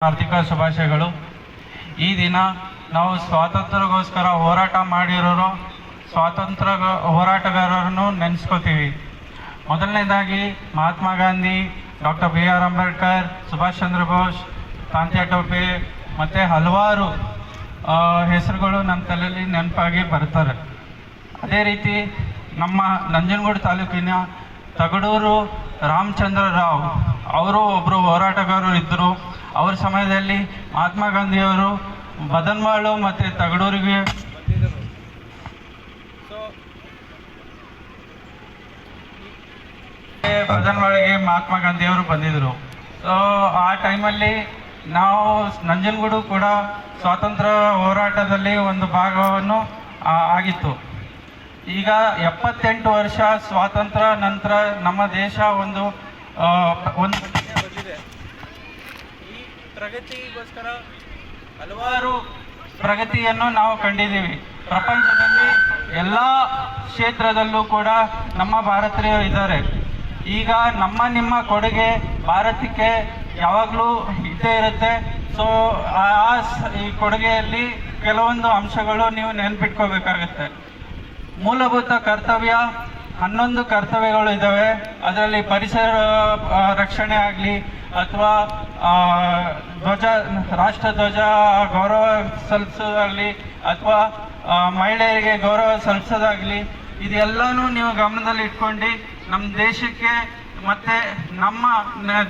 ಆರ್ಥಿಕ ಶುಭಾಶಯಗಳು. ಈ ದಿನ ನಾವು ಸ್ವಾತಂತ್ರ್ಯಕ್ಕೋಸ್ಕರ ಹೋರಾಟ ಮಾಡಿರೋರು ಸ್ವಾತಂತ್ರ್ಯ ಹೋರಾಟಗಾರರನ್ನು ನೆನೆಸ್ಕೋತೀವಿ. ಮೊದಲನೇದಾಗಿ ಮಹಾತ್ಮ ಗಾಂಧಿ, ಡಾಕ್ಟರ್ BR ಅಂಬೇಡ್ಕರ್, ಸುಭಾಷ್ ಚಂದ್ರ ಬೋಸ್, ತಾಂತ್ಯಾ ಟೋಪೆ ಮತ್ತು ಹಲವಾರು ಹೆಸರುಗಳು ನಮ್ಮ ತಲೆಯಲ್ಲಿ ನೆನಪಾಗಿ ಬರ್ತಾರೆ. ಅದೇ ರೀತಿ ನಮ್ಮ ನಂಜನಗೂಡು ತಾಲೂಕಿನ ತಗಡೂರು ರಾಮಚಂದ್ರ ರಾವ್ ಅವರು ಒಬ್ಬರು ಹೋರಾಟಗಾರರು ಇದ್ದರು. ಅವ್ರ ಸಮಯದಲ್ಲಿ ಮಹಾತ್ಮ ಗಾಂಧಿಯವರು ಬದನ್ವಾಳು ಮತ್ತು ತಗಡೂರಿಗೆ ಬದನ್ವಾಳಿಗೆ ಮಹಾತ್ಮ ಗಾಂಧಿಯವರು ಬಂದಿದ್ದರು. ಸೊ ಆ ಟೈಮಲ್ಲಿ ನಾವು ನಂಜನಗೂಡು ಕೂಡ ಸ್ವಾತಂತ್ರ್ಯ ಹೋರಾಟದಲ್ಲಿ ಒಂದು ಭಾಗವನ್ನು ಆಗಿತ್ತು. ಈಗ 78 ವರ್ಷ ಸ್ವಾತಂತ್ರ್ಯ ನಂತರ ನಮ್ಮ ದೇಶ ಒಂದು ಬಂದಿದೆ. ಈ ಪ್ರಗತಿಗೋಸ್ಕರ ಹಲವಾರು ಪ್ರಗತಿಯನ್ನು ನಾವು ಕಂಡಿದ್ದೀವಿ. ಪ್ರಪಂಚದಲ್ಲಿ ಎಲ್ಲ ಕ್ಷೇತ್ರದಲ್ಲೂ ಕೂಡ ನಮ್ಮ ಭಾರತೀಯರು ಇದ್ದಾರೆ. ಈಗ ನಿಮ್ಮ ಕೊಡುಗೆ ಭಾರತಕ್ಕೆ ಯಾವಾಗಲೂ ಇದ್ದೇ ಇರುತ್ತೆ. ಸೊ ಈ ಕೊಡುಗೆಯಲ್ಲಿ ಕೆಲವೊಂದು ಅಂಶಗಳು ನೀವು ನೆನಪಿಟ್ಕೋಬೇಕಾಗತ್ತೆ. ಮೂಲಭೂತ ಕರ್ತವ್ಯ 11 ಕರ್ತವ್ಯಗಳು ಇದ್ದಾವೆ. ಅದರಲ್ಲಿ ಪರಿಸರ ರಕ್ಷಣೆ ಆಗಲಿ ಅಥವಾ ರಾಷ್ಟ್ರಧ್ವಜ ಗೌರವ ಸಲ್ಲಿಸೋದಾಗಲಿ ಅಥವಾ ಮಹಿಳೆಯರಿಗೆ ಗೌರವ ಸಲ್ಲಿಸೋದಾಗಲಿ, ಇದೆಲ್ಲನೂ ನೀವು ಗಮನದಲ್ಲಿ ಇಟ್ಕೊಂಡು ನಮ್ಮ ದೇಶಕ್ಕೆ ಮತ್ತು ನಮ್ಮ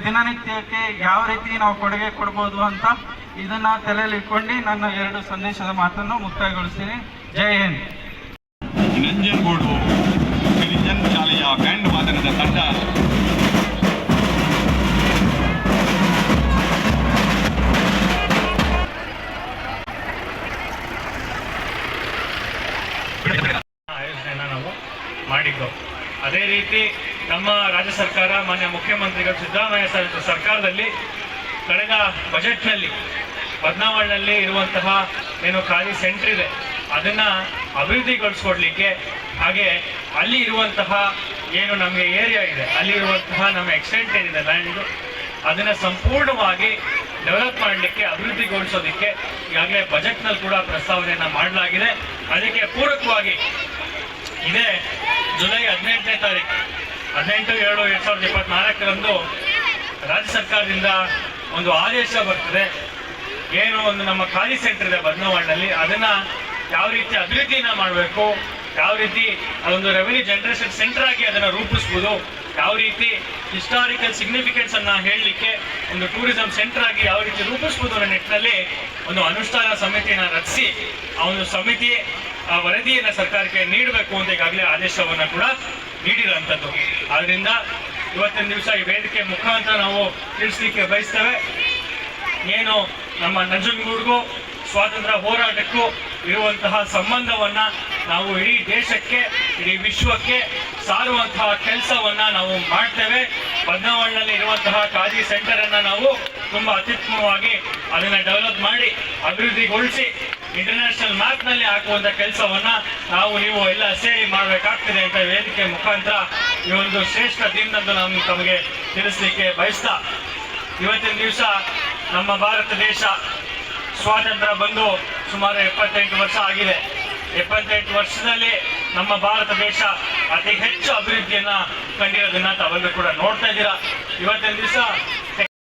ದಿನನಿತ್ಯಕ್ಕೆ ಯಾವ ರೀತಿ ನಾವು ಕೊಡುಗೆ ಕೊಡ್ಬೋದು ಅಂತ ಇದನ್ನು ತಲೆಯಲ್ಲಿ ಇಟ್ಕೊಂಡು ನನ್ನ 2 ಸಂದೇಶದ ಮಾತನ್ನು ಮುಕ್ತಾಯಗೊಳಿಸ್ತೀನಿ. ಜೈ ಹಿಂದ್. ನಂಜನಗೂಡು ಗಿರಿಜನ್ ಶಾಲೆಯ ಬ್ಯಾಂಡ್ ವಾದನದ ತಂಡ ಆಯೋಜನೆಯನ್ನು ನಾವು ಮಾಡಿದ್ದು. ಅದೇ ರೀತಿ ನಮ್ಮ ರಾಜ್ಯ ಸರ್ಕಾರ ಮಾನ್ಯ ಮುಖ್ಯಮಂತ್ರಿಗಳು ಸಿದ್ದರಾಮಯ್ಯ ಸರ್ಕಾರದಲ್ಲಿ ಕಳೆದ ಬಜೆಟ್ನಲ್ಲಿ ಬದನಾವಣೆಯಲ್ಲಿ ಇರುವಂತಹ ಏನು ಖಾದಿ ಸೆಂಟರ್ ಇದೆ ಅದನ್ನು ಅಭಿವೃದ್ಧಿಗೊಳಿಸ್ಕೊಡ್ಲಿಕ್ಕೆ, ಹಾಗೆ ಅಲ್ಲಿ ಇರುವಂತಹ ಏನು ನಮಗೆ ಏರಿಯಾ ಇದೆ ಅಲ್ಲಿ ಇರುವಂತಹ ನಮ್ಮ ಎಕ್ಸ್ಟೆಂಟ್ ಏನಿದೆ ಲ್ಯಾಂಡು ಅದನ್ನು ಸಂಪೂರ್ಣವಾಗಿ ಡೆವಲಪ್ ಮಾಡಲಿಕ್ಕೆ ಅಭಿವೃದ್ಧಿಗೊಳಿಸೋದಕ್ಕೆ ಈಗಾಗಲೇ ಬಜೆಟ್ನಲ್ಲಿ ಕೂಡ ಪ್ರಸ್ತಾವನೆಯನ್ನು ಮಾಡಲಾಗಿದೆ. ಅದಕ್ಕೆ ಪೂರಕವಾಗಿ ಇದೇ ಜುಲೈ 18ನೇ ತಾರೀಕು 18/7/2024 ರಾಜ್ಯ ಸರ್ಕಾರದಿಂದ ಒಂದು ಆದೇಶ ಬರ್ತದೆ. ಏನು ಒಂದು ನಮ್ಮ ಖಾದಿ ಸೆಂಟರ್ ಇದೆ ಬದನಾವಣೆಯಲ್ಲಿ, ಅದನ್ನು ಯಾವ ರೀತಿ ಅಭಿವೃದ್ಧಿನ ಮಾಡಬೇಕು, ಯಾವ ರೀತಿ ಅದೊಂದು ರೆವಿನ್ಯೂ ಜನರೇಷನ್ ಸೆಂಟರ್ ಆಗಿ ಅದನ್ನು ರೂಪಿಸ್ಬೋದು, ಯಾವ ರೀತಿ ಹಿಸ್ಟಾರಿಕಲ್ ಸಿಗ್ನಿಫಿಕೆನ್ಸ್ ಅನ್ನು ಹೇಳಲಿಕ್ಕೆ ಒಂದು ಟೂರಿಸಂ ಸೆಂಟರ್ ಆಗಿ ಯಾವ ರೀತಿ ರೂಪಿಸ್ಬೋದು ಅನ್ನೋ ನಿಟ್ಟಿನಲ್ಲಿ ಒಂದು ಅನುಷ್ಠಾನ ಸಮಿತಿಯನ್ನು ರಚಿಸಿ ಆ ಒಂದು ಸಮಿತಿ ಆ ವರದಿಯನ್ನು ಸರ್ಕಾರಕ್ಕೆ ನೀಡಬೇಕು ಅಂತ ಈಗಾಗಲೇ ಆದೇಶವನ್ನು ಕೂಡ ನೀಡಿರುವಂಥದ್ದು. ಆದ್ದರಿಂದ ಇವತ್ತಿನ ದಿವಸ ಈ ವೇದಿಕೆ ಮುಖಾಂತರ ನಾವು ತಿಳಿಸ್ಲಿಕ್ಕೆ ಬಯಸ್ತೇವೆ, ಏನು ನಮ್ಮ ನಂಜನಗೂಡಿಗೂ ಸ್ವಾತಂತ್ರ್ಯ ಹೋರಾಟಕ್ಕೂ ಇರುವಂತಹ ಸಂಬಂಧವನ್ನು ನಾವು ಇಡೀ ದೇಶಕ್ಕೆ ಇಡೀ ವಿಶ್ವಕ್ಕೆ ಸಾರುವಂತಹ ಕೆಲಸವನ್ನು ನಾವು ಮಾಡ್ತೇವೆ. ಬದನಾವಣೆಯಲ್ಲಿ ಇರುವಂತಹ ಖಾದಿ ಸೆಂಟರನ್ನು ನಾವು ತುಂಬ ಅತ್ಯುತ್ತಮವಾಗಿ ಅದನ್ನು ಡೆವಲಪ್ ಮಾಡಿ ಅಭಿವೃದ್ಧಿಗೊಳಿಸಿ ಇಂಟರ್ನ್ಯಾಷನಲ್ ಮ್ಯಾಪ್ನಲ್ಲಿ ಹಾಕುವಂಥ ಕೆಲಸವನ್ನು ನಾವು ನೀವು ಎಲ್ಲ ಸೇರಿ ಮಾಡಬೇಕಾಗ್ತದೆ ಅಂತ ವೇದಿಕೆ ಮುಖಾಂತರ ಈ ಒಂದು ಶ್ರೇಷ್ಠ ದಿನದಂದು ನಾನು ತಮಗೆ ತಿಳಿಸ್ಲಿಕ್ಕೆ ಬಯಸ್ತಾ, ಇವತ್ತಿನ ದಿವಸ ನಮ್ಮ ಭಾರತ ದೇಶ ಸ್ವಾತಂತ್ರ್ಯ ಬಂದು ಸುಮಾರು 78 ವರ್ಷ ಆಗಿದೆ. 78 ವರ್ಷದಲ್ಲಿ ನಮ್ಮ ಭಾರತ ದೇಶ ಅತಿ ಹೆಚ್ಚು ಅಭಿವೃದ್ಧಿಯನ್ನು ಕಂಡಿರೋದನ್ನ ತಾವೆಲ್ಲರೂ ಕೂಡ ನೋಡ್ತಾ ಇದ್ದೀರಾ. ಇವತ್ತಿನ ದಿವಸ